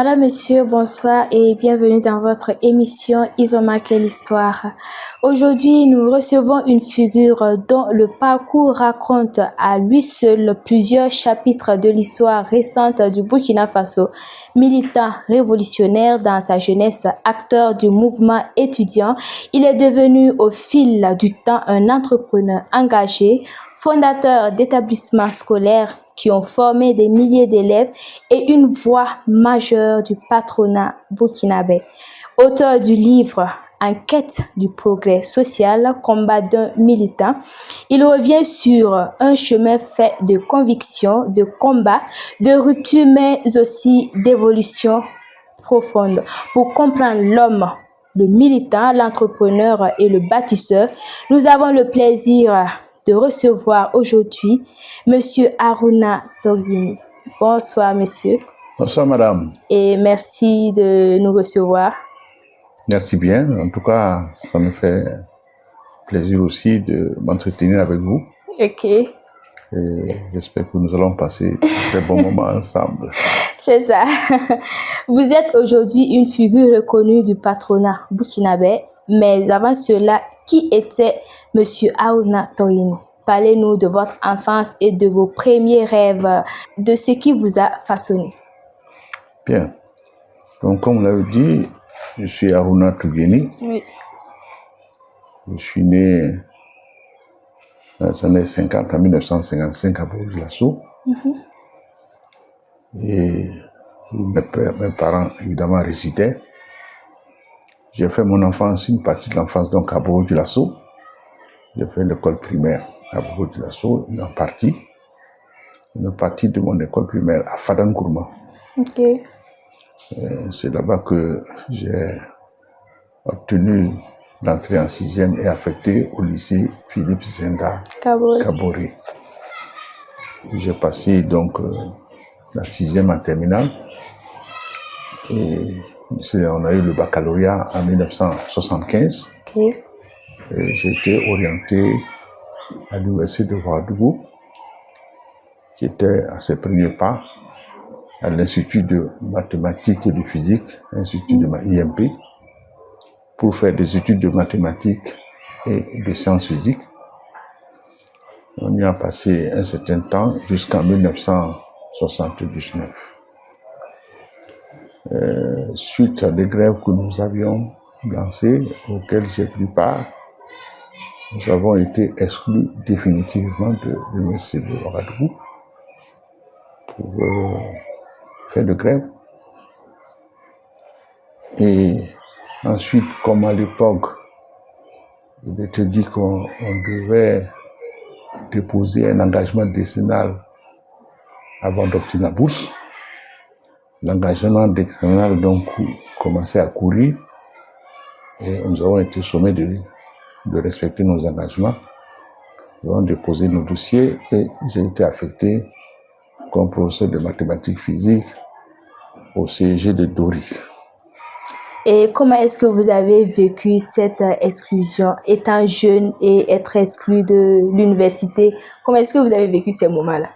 Madame, Monsieur, bonsoir et bienvenue dans votre émission Ils ont marqué l'histoire. Aujourd'hui, nous recevons une figure dont le parcours raconte à lui seul plusieurs chapitres de l'histoire récente du Burkina Faso. Militant révolutionnaire dans sa jeunesse, acteur du mouvement étudiant, il est devenu au fil du temps un entrepreneur engagé, fondateur d'établissements scolaires qui ont formé des milliers d'élèves et une voix majeure du patronat burkinabé. Auteur du livre En quête du progrès social, combat d'un militant, il revient sur un chemin fait de conviction, de combat, de rupture, mais aussi d'évolution profonde. Pour comprendre l'homme, le militant, l'entrepreneur et le bâtisseur, nous avons le plaisir de recevoir aujourd'hui Monsieur Haruna Togini. Bonsoir, monsieur. Bonsoir, madame. Et merci de nous recevoir. Merci bien. En tout cas, ça me fait plaisir aussi de m'entretenir avec vous. Ok. Et j'espère que nous allons passer un très bon moment ensemble. C'est ça. Vous êtes aujourd'hui une figure reconnue du patronat burkinabé, mais avant cela, qui était Monsieur Haruna Togini? Parlez-nous de votre enfance et de vos premiers rêves, de ce qui vous a façonné. Bien. Donc, comme vous l'avez dit, je suis Haruna Togini. Oui. Je suis né dans les années 50, en 1955 à Bourg-de-Lasso. Et mes parents, évidemment, résidaient. J'ai fait mon enfance, une partie de l'enfance, donc à Bourg-de-Lasso. J'ai fait l'école primaire à Bourg-de-Lasso, une partie de mon école primaire à Fadankourma. Ok. C'est là-bas que j'ai obtenu l'entrée en 6e et affecté au lycée Philippe Zenda Kabori. J'ai passé donc la 6e en terminale et on a eu le baccalauréat en 1975. Ok. Et j'ai été orienté à l'université de Ouagadougou, qui était à ses premiers pas, à l'Institut de mathématiques et de physique, Institut de IMP, pour faire des études de mathématiques et de sciences physiques. On y a passé un certain temps jusqu'en 1979. Suite à des grèves que nous avions lancées, auxquelles j'ai pris part, nous avons été exclus définitivement de l'université de Ouagadougou pour faire de grève. Et ensuite, comme à l'époque, il était dit qu'on devait déposer un engagement décennal avant d'obtenir la bourse, l'engagement décennal donc commençait à courir et nous avons été sommés de respecter nos engagements. Nous avons déposé nos dossiers et j'ai été affecté comme professeur de mathématiques physiques au CEG de Dori. Et comment est-ce que vous avez vécu cette exclusion, étant jeune et être exclu de l'université? Comment est-ce que vous avez vécu ces moments-là?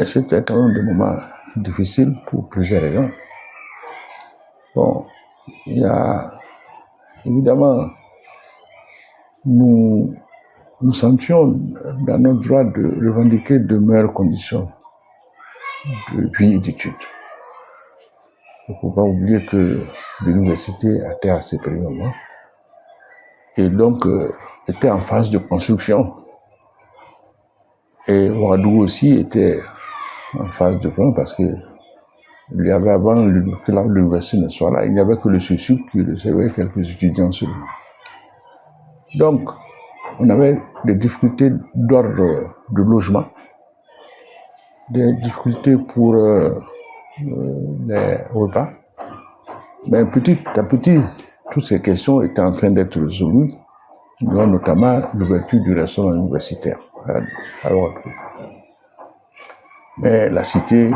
C'était quand même des moments difficiles pour plusieurs raisons. Bon, il y a évidemment, nous sentions dans notre droit de revendiquer de meilleures conditions de vie et d'études. Il ne faut pas oublier que l'université était à ses premiers moments et donc était en phase de construction. Et Ouagadougou aussi était en phase de plan parce que il y avait avant que l'université ne soit là, il n'y avait que le SUSUP qui recevait quelques étudiants seulement. Donc, on avait des difficultés d'ordre de logement, des difficultés pour les repas. Mais petit à petit, toutes ces questions étaient en train d'être résolues, notamment l'ouverture du restaurant universitaire. Mais la cité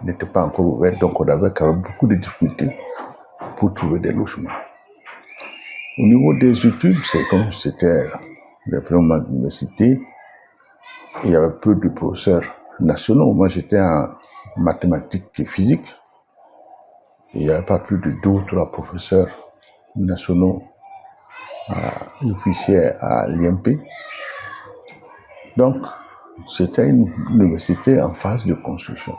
n'était pas encore ouverte, donc on avait quand même beaucoup de difficultés pour trouver des logements. Au niveau des études, c'est comme c'était le premier moment de l'université, il y avait peu de professeurs nationaux. Moi, j'étais en mathématiques et physique. Il n'y avait pas plus de 2 ou 3 professeurs nationaux officiels à l'IMP. Donc, c'était une université en phase de construction.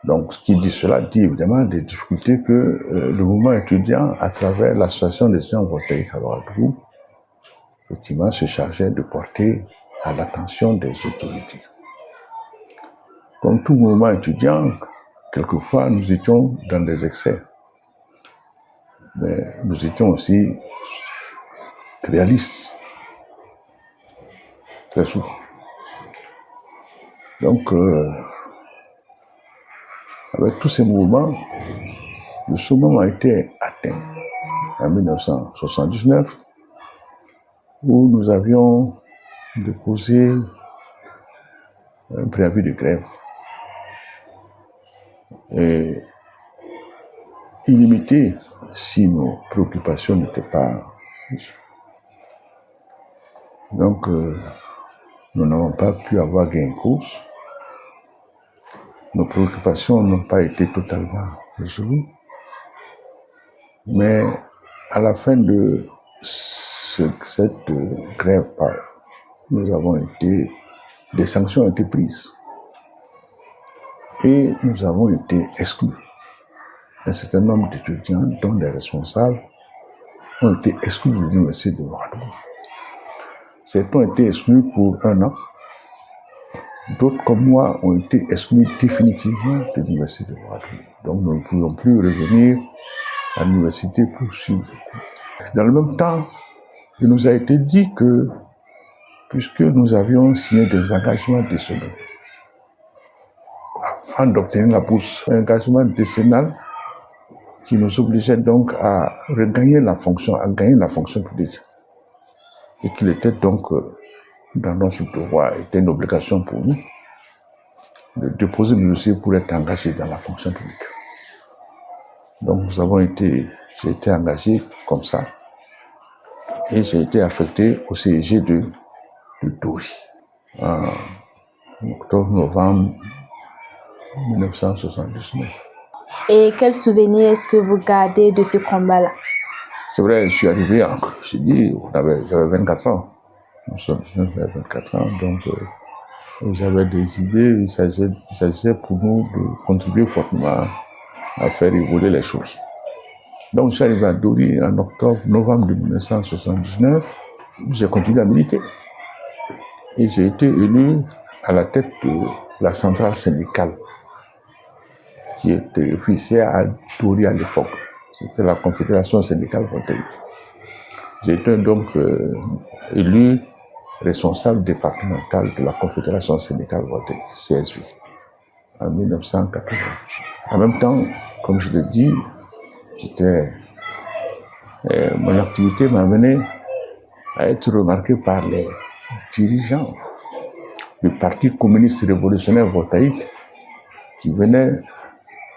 Donc, ce qui dit cela dit évidemment des difficultés que le mouvement étudiant, à travers l'association des étudiants voltaïques à Ouagadougou, effectivement, se chargeait de porter à l'attention des autorités. Comme tout mouvement étudiant, quelquefois, nous étions dans des excès. Mais nous étions aussi réalistes, très souvent. Donc, avec tous ces mouvements, le summum a été atteint en 1979, où nous avions déposé un préavis de grève et illimité si nos préoccupations n'étaient pas. Donc, nous n'avons pas pu avoir gain de cause. Nos préoccupations n'ont pas été totalement résolues. Mais à la fin de cette grève, des sanctions ont été prises. Et nous avons été exclus. Un certain nombre d'étudiants, dont des responsables, ont été exclus de l'université de Ouagadougou. Certains ont été exclus pour 1 an. D'autres, comme moi, ont été exclus définitivement de l'université de Ouagadougou. Donc nous ne pouvions plus revenir à l'université pour suivre. Dans le même temps, il nous a été dit que, puisque nous avions signé des engagements décennaux, afin d'obtenir la bourse, un engagement décennal qui nous obligeait donc à regagner la fonction, à gagner la fonction publique. Et qu'il était donc dans notre devoir, était une obligation pour nous de déposer le dossier pour être engagé dans la fonction publique. Donc j'ai été engagé comme ça et j'ai été affecté au CEG de Dori en octobre-novembre 1979. Et quel souvenir est-ce que vous gardez de ce combat-là? C'est vrai, je suis arrivé, je dis, j'avais 24 ans. J'avais 24 ans, donc j'avais des idées. Il s'agissait pour nous de contribuer fortement à faire évoluer les choses. Donc je suis arrivé à Dori en novembre 1979. J'ai continué à militer. Et j'ai été élu à la tête de la centrale syndicale qui était officielle à Dori à l'époque. C'était la Confédération syndicale voltaïque. J'ai été donc élu responsable départemental de la Confédération syndicale voltaïque, CSV, en 1980. En même temps, comme je l'ai dit, mon activité m'a amené à être remarqué par les dirigeants du Parti communiste révolutionnaire voltaïque qui venaient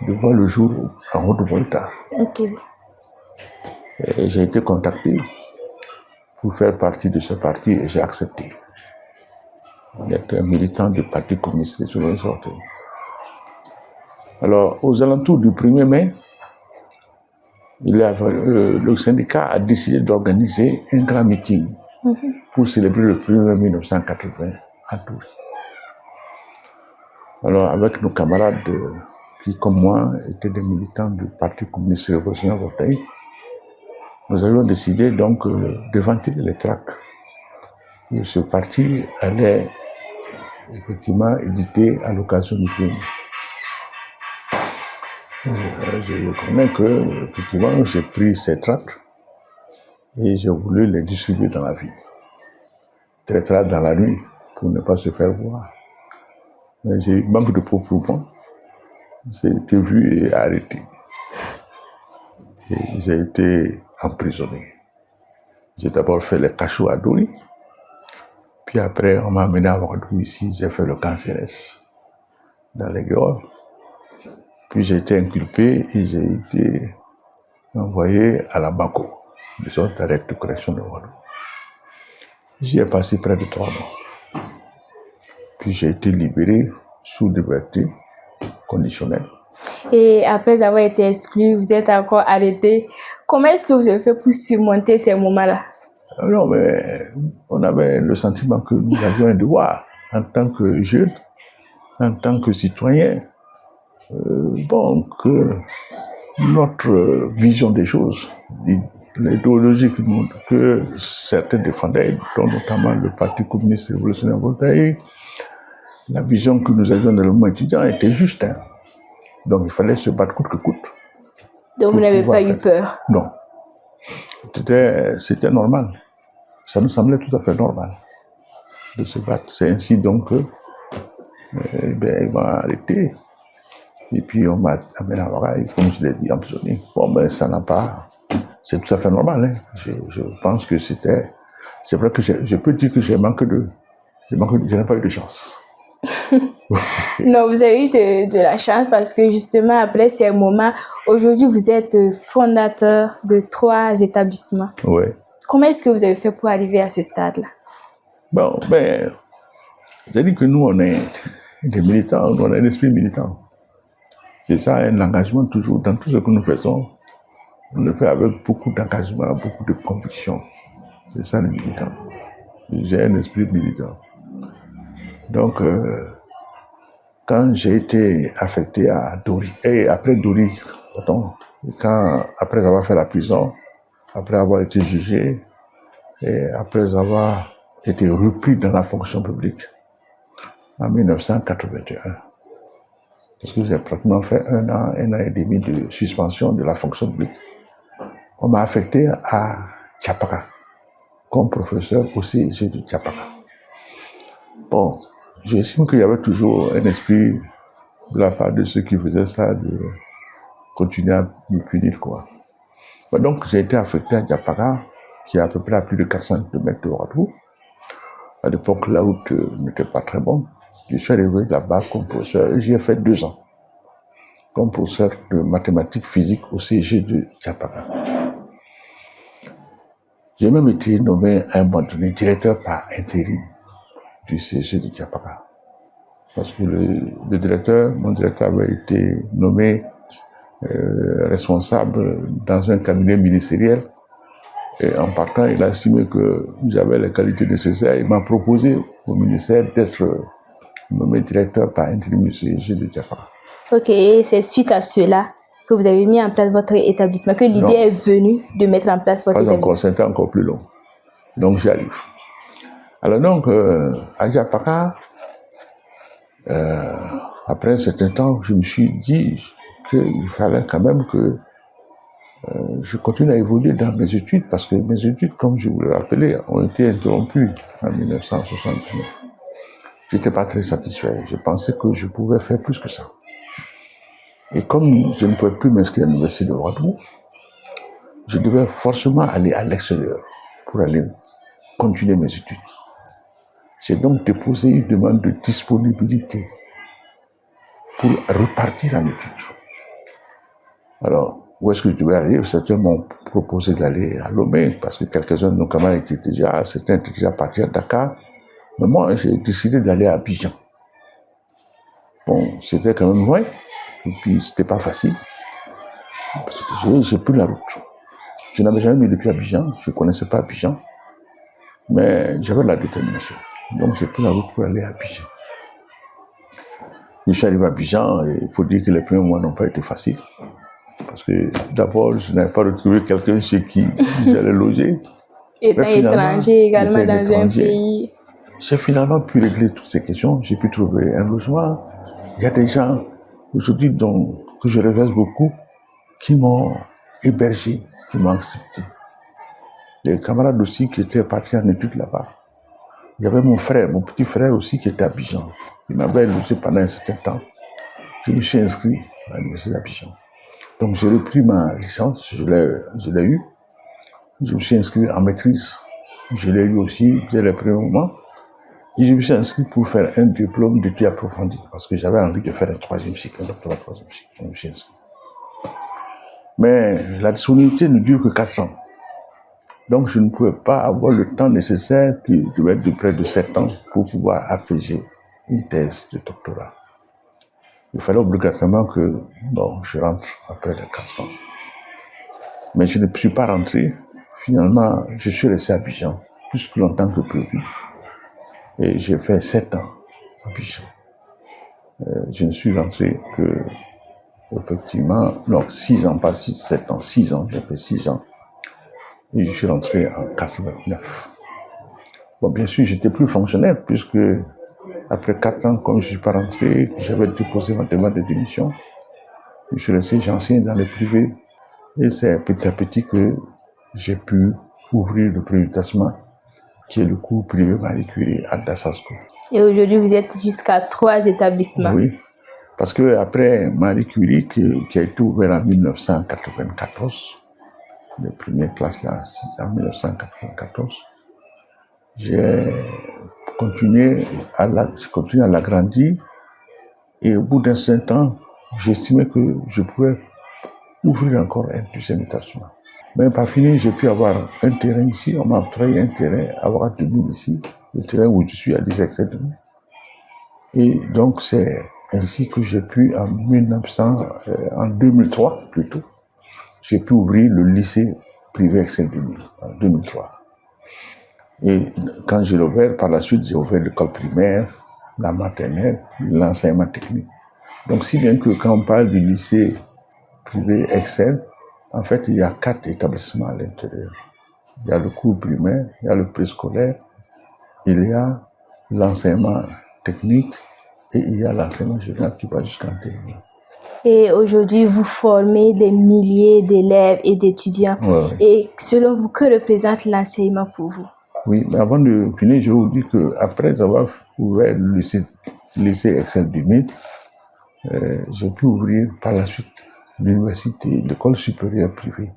de voir le jour en Haute-Volta. Okay. J'ai été contacté pour faire partie de ce parti et j'ai accepté d'être un militant du Parti communiste révolutionnaire voltaïque. Alors, aux alentours du 1er mai, le syndicat a décidé d'organiser un grand meeting pour célébrer le 1er mai 1980 à Dori. Alors, avec nos camarades qui, comme moi, étaient des militants du Parti communiste révolutionnaire voltaïque, nous avions décidé donc de ventiler les tracts. Et ce parti allait effectivement éditer à l'occasion du film. Je reconnais que, effectivement, j'ai pris ces tracts et j'ai voulu les distribuer dans la ville, très tard dans la nuit, pour ne pas se faire voir. Mais j'ai eu manque de proprement. J'ai été vu et arrêté. Et j'ai été emprisonné. J'ai d'abord fait les cachots à Dori, puis après on m'a amené à Ouagadougou ici, j'ai fait le camp CNS dans les Guéoles. Puis j'ai été inculpé et j'ai été envoyé à la BACO, le centre d'arrêt de correction de Ouagadougou. J'y ai passé près de 3 mois. Puis j'ai été libéré sous liberté conditionnelle. Et après avoir été exclu, vous êtes encore arrêté. Comment est-ce que vous avez fait pour surmonter ces moments-là? Non, mais on avait le sentiment que nous avions un devoir en tant que jeunes, en tant que citoyens. Bon, que notre vision des choses, l'idéologie que certains défendaient, dont notamment le Parti communiste révolutionnaire volontaire, la vision que nous avions dans le mouvement étudiant était juste. Hein. Donc il fallait se battre coûte que coûte. Donc vous n'avez pas eu peur? Non. C'était normal. Ça nous semblait tout à fait normal de se battre. C'est ainsi donc que ils m'ont arrêté. Et puis on m'a amené à l'oreille, comme je l'ai dit, emprisonné. Bon, mais ça n'a pas... C'est tout à fait normal. Hein. Je pense que c'était... C'est vrai que je peux dire que je n'ai pas eu de chance. Non, vous avez eu de la chance parce que justement, après ces moments, aujourd'hui, vous êtes fondateur de 3 établissements. Oui. Comment est-ce que vous avez fait pour arriver à ce stade-là? Bon, ben, j'ai dit que nous, on est des militants, on a un esprit militant. C'est ça, un engagement toujours. Dans tout ce que nous faisons, on le fait avec beaucoup d'engagement, beaucoup de conviction. C'est ça le militant. J'ai un esprit militant. Donc, quand j'ai été affecté à Dori, et après Dori, après avoir fait la prison, après avoir été jugé, et après avoir été repris dans la fonction publique en 1981, parce que j'ai pratiquement fait un an et demi de suspension de la fonction publique, on m'a affecté à Tchapaka, comme professeur au CEG de Tchapaka. Bon, j'estime qu'il y avait toujours un esprit de la part de ceux qui faisaient ça de continuer à me punir, quoi. Bon, donc j'ai été affecté à Tchapaka, qui est à peu près à plus de 400 km de Ouagadougou. À l'époque, la route n'était pas très bonne. Je suis arrivé là-bas comme professeur et j'y ai fait 2 ans comme professeur de mathématiques physiques au CG de Tchapaka. J'ai même été nommé à un moment donné directeur par intérim du CG de Tchapaka. Parce que mon directeur avait été nommé responsable dans un cabinet ministériel. Et en partant, il a estimé que j'avais les qualités nécessaires. Il m'a proposé au ministère d'être nommé directeur par intérim du CG de Tchapaka. Ok, et c'est suite à cela que vous avez mis en place votre établissement, que l'idée est venue de mettre en place votre établissement? Pas encore, c'était encore plus long. Donc j'y arrive. Alors donc, à Tchapaka, après un certain temps, je me suis dit qu'il fallait quand même que je continue à évoluer dans mes études, parce que mes études, comme je vous l'ai rappelé, ont été interrompues en 1979. Je n'étais pas très satisfait. Je pensais que je pouvais faire plus que ça. Et comme je ne pouvais plus m'inscrire à l'université de Ouagadougou, je devais forcément aller à l'extérieur pour aller continuer mes études. J'ai donc déposé une demande de disponibilité pour repartir en études. Alors, où est-ce que je devais aller? Certains m'ont proposé d'aller à Lomé, parce que quelques-uns de nos camarades certains étaient déjà partis à Dakar. Mais moi, j'ai décidé d'aller à Abidjan. Bon, c'était quand même loin, et puis c'était pas facile, parce que j'ai pris la route. Je n'avais jamais mis le pied à Abidjan, je ne connaissais pas Abidjan, mais j'avais la détermination. Donc j'ai pris la route pour aller à Abidjan. Je suis arrivé à Abidjan, et il faut dire que les premiers mois n'ont pas été faciles. Parce que d'abord, je n'avais pas retrouvé quelqu'un chez qui j'allais loger. Étant étranger également dans un pays. J'ai finalement pu régler toutes ces questions. J'ai pu trouver un logement. Il y a des gens, aujourd'hui, que je regrette beaucoup, qui m'ont hébergé, qui m'ont accepté. Des camarades aussi qui étaient partis en études là-bas. Il y avait mon frère, mon petit frère aussi, qui était à Abidjan. Il m'avait logé pendant un certain temps. Je me suis inscrit à l'université d'Abidjan. Donc j'ai repris ma licence, je l'ai eu. Je me suis inscrit en maîtrise. Je l'ai eu aussi dès les premiers moments. Et je me suis inscrit pour faire un diplôme d'études approfondies, parce que j'avais envie de faire un 3e cycle, un doctorat 3e cycle. Je me suis inscrit. Mais la disponibilité ne dure que 4 ans. Donc je ne pouvais pas avoir le temps nécessaire, qui devait être de près de 7 ans, pour pouvoir afficher une thèse de doctorat. il fallait obligatoirement que je rentre après les 4 ans. Mais je ne suis pas rentré. Finalement, je suis resté à Abidjan plus longtemps que prévu. Et j'ai fait 7 ans à Abidjan. Je ne suis rentré que, effectivement, 6 ans, pas 7 ans, 6 ans, j'ai fait 6 ans. Et je suis rentré en 89. Bon, bien sûr, j'étais plus fonctionnaire, puisque après 4 ans, comme je ne suis pas rentré, j'avais déposé ma demande de démission. Je suis resté, j'enseigne dans le privé. Et c'est petit à petit que j'ai pu ouvrir le premier établissement, qui est le cours privé Marie Curie à Dassasco. Et aujourd'hui, vous êtes jusqu'à 3 établissements. Oui, parce que après Marie Curie, qui a été ouvert en 1994, les premières classes là, en 1994, j'ai continué à l'agrandir, et au bout d'un certain temps, j'estimais que je pouvais ouvrir encore un deuxième établissement. Mais pas fini, j'ai pu avoir un terrain ici, on m'a octroyé un terrain, avoir 2000 ici, le terrain où je suis à 10 hectares. Et donc c'est ainsi que j'ai pu, en 2003 plutôt, j'ai pu ouvrir le lycée privé Excel-Denis en 2003. Et quand j'ai ouvert, par la suite, j'ai ouvert l'école primaire, la maternelle, l'enseignement technique. Donc si bien que quand on parle du lycée privé Excel, en fait, il y a 4 établissements à l'intérieur. Il y a le cours primaire, il y a le préscolaire, il y a l'enseignement technique et il y a l'enseignement général qui va jusqu'en terminale. Et aujourd'hui, vous formez des milliers d'élèves et d'étudiants. Ouais. Et selon vous, que représente l'enseignement pour vous? Oui, mais avant de finir, je vous dis qu'après avoir ouvert le lycée Excel-Denis, j'ai pu ouvrir par la suite l'université, l'école supérieure privée,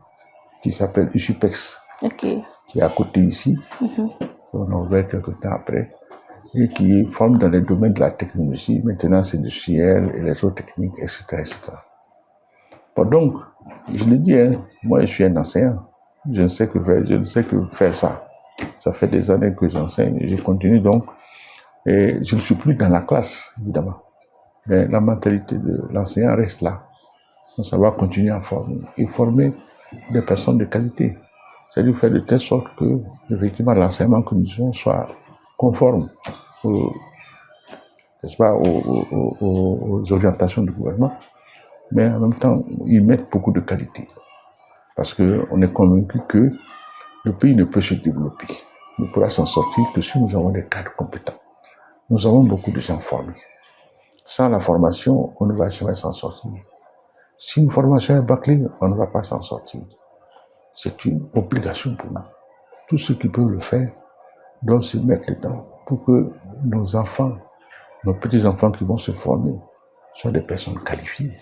qui s'appelle USUPEX, qui est à côté ici. On a ouvert quelques temps après, et qui forme dans les domaines de la technologie, maintenance industrielle, électrotechnique, etc., etc. Bon, donc, je le dis, moi je suis un enseignant, je ne sais que faire ça. Ça fait des années que j'enseigne et je continue donc. Et je ne suis plus dans la classe, évidemment. Mais la mentalité de l'enseignant reste là. Donc, ça va continuer à former et former des personnes de qualité. C'est-à-dire faire de telle sorte que, effectivement, l'enseignement que nous faisons soit conforme aux orientations du gouvernement, mais en même temps, ils mettent beaucoup de qualité. Parce qu'on est convaincu que le pays ne peut se développer, ne pourra s'en sortir que si nous avons des cadres compétents. Nous avons beaucoup de gens formés. Sans la formation, on ne va jamais s'en sortir. Si une formation est bâclée, on ne va pas s'en sortir. C'est une obligation pour nous. Tous ceux qui peuvent le faire doivent se mettre dedans pour que nos enfants, nos petits-enfants qui vont se former, soient des personnes qualifiées,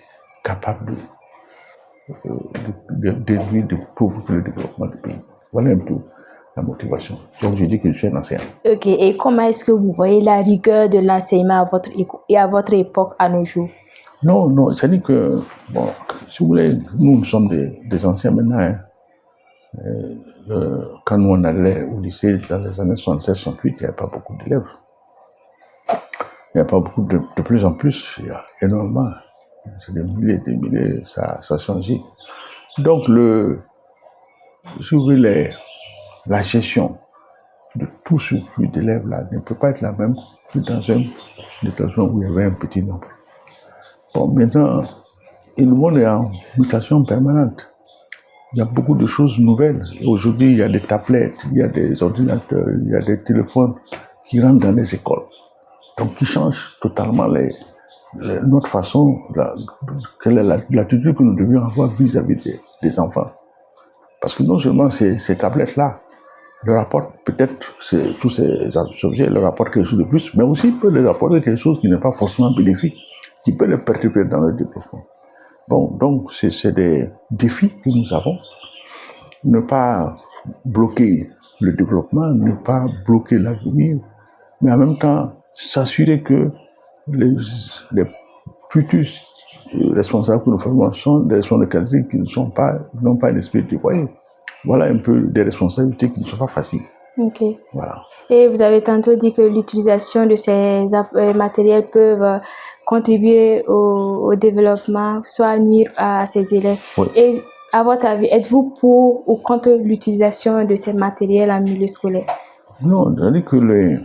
capables d'aider, de provoquer le développement du pays. Voilà un peu la motivation. Donc je dis que je suis un enseignant. Ok, et comment est-ce que vous voyez la rigueur de l'enseignement à votre époque, à nos jours? Non, c'est-à-dire que, bon, si vous voulez, nous sommes des anciens maintenant. Quand nous on allait au lycée dans les années 76-68, il n'y avait pas beaucoup d'élèves. Il n'y a pas beaucoup, de plus en plus, il y a énormément. C'est des milliers, ça a changé. Donc, si vous voulez, la gestion de tout ce flux d'élèves-là ne peut pas être la même que dans un établissement où il y avait un petit nombre. Bon, maintenant, le monde est en mutation permanente. Il y a beaucoup de choses nouvelles. Aujourd'hui, il y a des tablettes, il y a des ordinateurs, il y a des téléphones qui rentrent dans les écoles. Donc, qui changent totalement notre façon, quelle est l'attitude que nous devions avoir vis-à-vis des enfants. Parce que non seulement ces tablettes-là leur apportent peut-être tous ces objets, leur apportent quelque chose de plus, mais aussi peut leur apporter quelque chose qui n'est pas forcément bénéfique, qui peut les perturber dans leur développement. Bon, donc c'est des défis que nous avons. Ne pas bloquer le développement, ne pas bloquer l'avenir, mais en même temps s'assurer que les futurs responsables que nous formons sont des responsables de qualité qui n'ont pas un esprit dévoyé. Voilà un peu des responsabilités qui ne sont pas faciles. Ok. Voilà. Et vous avez tantôt dit que l'utilisation de ces matériels peuvent contribuer au développement, soit nuire à ces élèves. Oui. Et à votre avis, êtes-vous pour ou contre l'utilisation de ces matériels en milieu scolaire? Non, c'est-à-dire que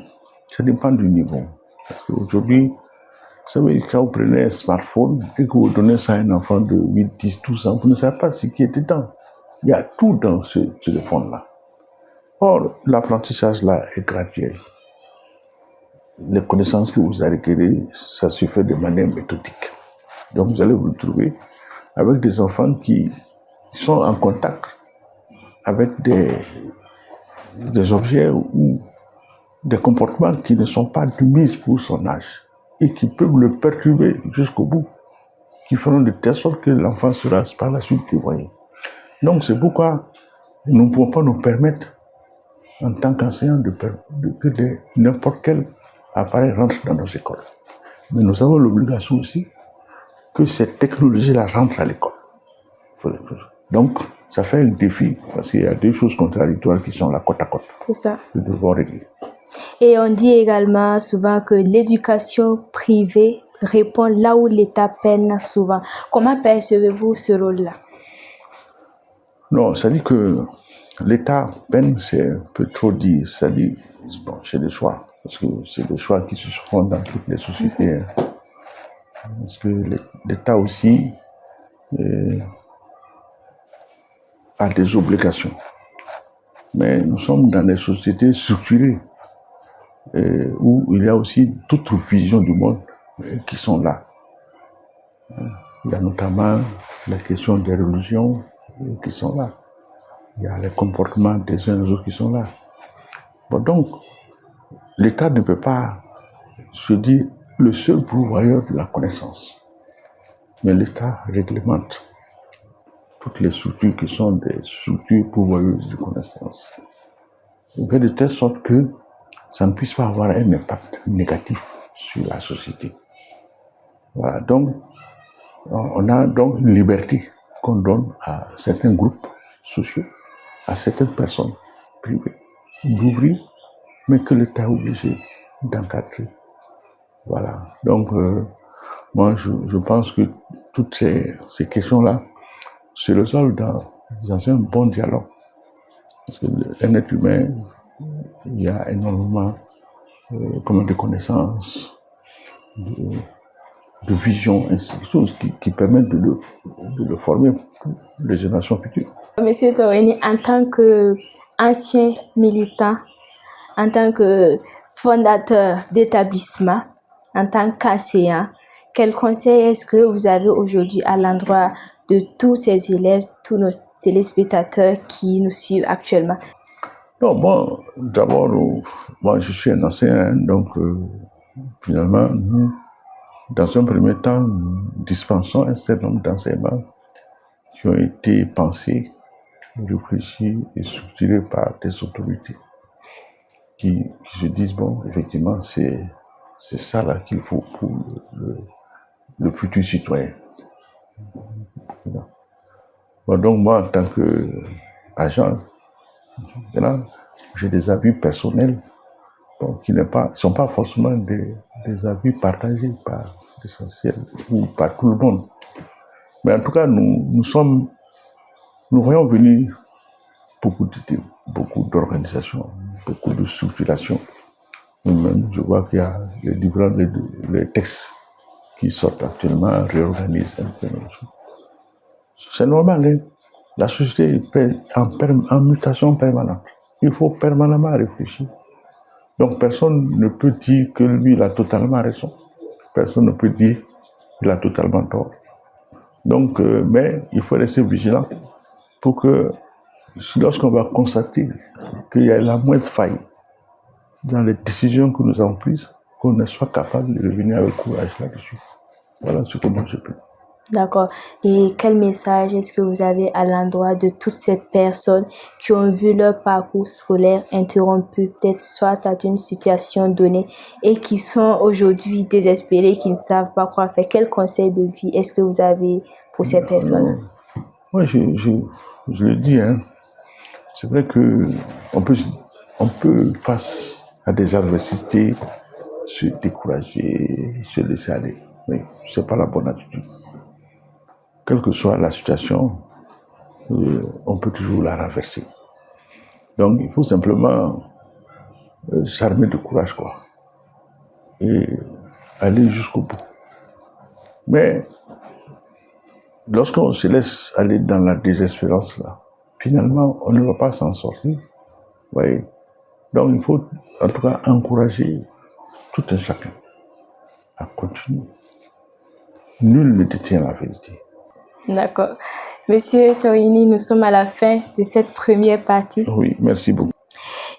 ça dépend du niveau. Parce qu'aujourd'hui, vous savez, quand vous prenez un smartphone et que vous donnez ça à un enfant de 8, 10, 12 ans, vous ne savez pas ce qui est dedans. Il y a tout dans ce téléphone-là. Or, l'apprentissage là est graduel. Les connaissances que vous acquérez, ça se fait de manière méthodique. Donc, vous allez vous trouver avec des enfants qui sont en contact avec des objets ou des comportements qui ne sont pas de mise pour son âge et qui peuvent le perturber jusqu'au bout, qui feront de telle sorte que l'enfant sera par la suite dévoyé. Donc, c'est pourquoi nous ne pouvons pas nous permettre, en tant qu'enseignants, que n'importe quel appareil rentre dans nos écoles. Mais nous avons l'obligation aussi que cette technologie-là rentre à l'école. Donc, ça fait un défi, parce qu'il y a deux choses contradictoires qui sont là côte à côte. C'est ça. Nous devons régler. Et on dit également souvent que l'éducation privée répond là où l'État peine souvent. Comment percevez-vous ce rôle-là? Non, ça dit que l'État peine, c'est un peu trop dit. Ça dit, bon, c'est des choix. Parce que c'est des choix qui se font dans toutes les sociétés. Parce que l'État aussi a des obligations. Mais nous sommes dans des sociétés structurées où il y a aussi d'autres visions du monde qui sont là. Il y a notamment la question des religions qui sont là. Il y a les comportements des uns et des autres qui sont là. Bon, donc, l'État ne peut pas se dire le seul pourvoyeur de la connaissance. Mais l'État réglemente toutes les structures qui sont des structures pourvoyeuses de connaissance. Il fait de telle sorte que ça ne puisse pas avoir un impact négatif sur la société. Voilà, donc, on a donc une liberté qu'on donne à certains groupes sociaux, à certaines personnes privées, d'ouvrir, mais que l'État est obligé d'encadrer. Voilà, donc moi je pense que toutes ces questions-là se résolvent dans un bon dialogue. Parce qu'un être humain, il y a énormément de connaissances, de vision, ainsi de choses qui permettent de le former pour les générations futures. Monsieur Toreni, en tant qu'ancien militant, en tant que fondateur d'établissement, en tant qu'enseignant, quel conseil est-ce que vous avez aujourd'hui à l'endroit de tous ces élèves, tous nos téléspectateurs qui nous suivent actuellement? Non, bon, d'abord, moi je suis un enseignant, donc finalement, nous, dans un premier temps, nous dispensons un certain nombre d'enseignements qui ont été pensés, réfléchis et structurés par des autorités qui se disent, bon, effectivement, c'est ça là qu'il faut pour le futur citoyen. Bon, donc moi, en tant qu'agent, j'ai des avis personnels qui ne sont pas forcément des avis partagés par l'essentiel ou par tout le monde. Mais en tout cas, nous voyons venir beaucoup d'organisations, beaucoup de structurations. Nous-mêmes, je vois qu'il y a les textes qui sortent actuellement, réorganisent un peu. C'est normal, hein? La société est en mutation permanente. Il faut permanemment réfléchir. Donc personne ne peut dire que lui, il a totalement raison. Personne ne peut dire qu'il a totalement tort. Donc, mais il faut rester vigilant pour que lorsqu'on va constater qu'il y a la moindre faille dans les décisions que nous avons prises, qu'on soit capable de revenir avec courage là-dessus. Voilà ce que moi je peux. D'accord. Et quel message est-ce que vous avez à l'endroit de toutes ces personnes qui ont vu leur parcours scolaire interrompu, peut-être soit à une situation donnée, et qui sont aujourd'hui désespérées, qui ne savent pas quoi faire? Quel conseil de vie est-ce que vous avez pour ces personnes? Moi, je le dis, hein. C'est vrai qu'on peut on peut, face à des adversités, se décourager, se laisser aller. Mais ce n'est pas la bonne attitude. Quelle que soit la situation, on peut toujours la renverser. Donc, il faut simplement s'armer de courage, quoi, et aller jusqu'au bout. Mais lorsqu'on se laisse aller dans la désespérance, là, finalement, on ne va pas s'en sortir. Voyez. Donc, il faut en tout cas encourager tout un chacun à continuer. Nul ne détient la vérité. D'accord. Monsieur Torini, nous sommes à la fin de cette première partie. Oui, merci beaucoup.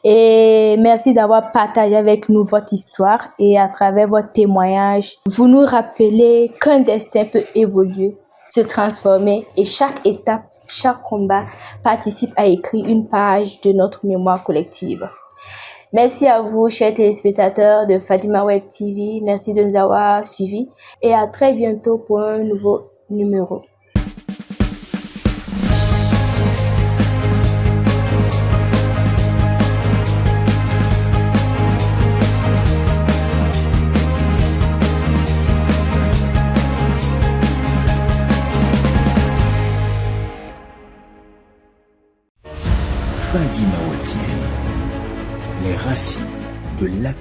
Et merci d'avoir partagé avec nous votre histoire et à travers votre témoignage, vous nous rappelez qu'un destin peut évoluer, se transformer et chaque étape, chaque combat participe à écrire une page de notre mémoire collective. Merci à vous, chers téléspectateurs de Fadima Web TV. Merci de nous avoir suivis et à très bientôt pour un nouveau numéro. Fadima Web TV, les racines de la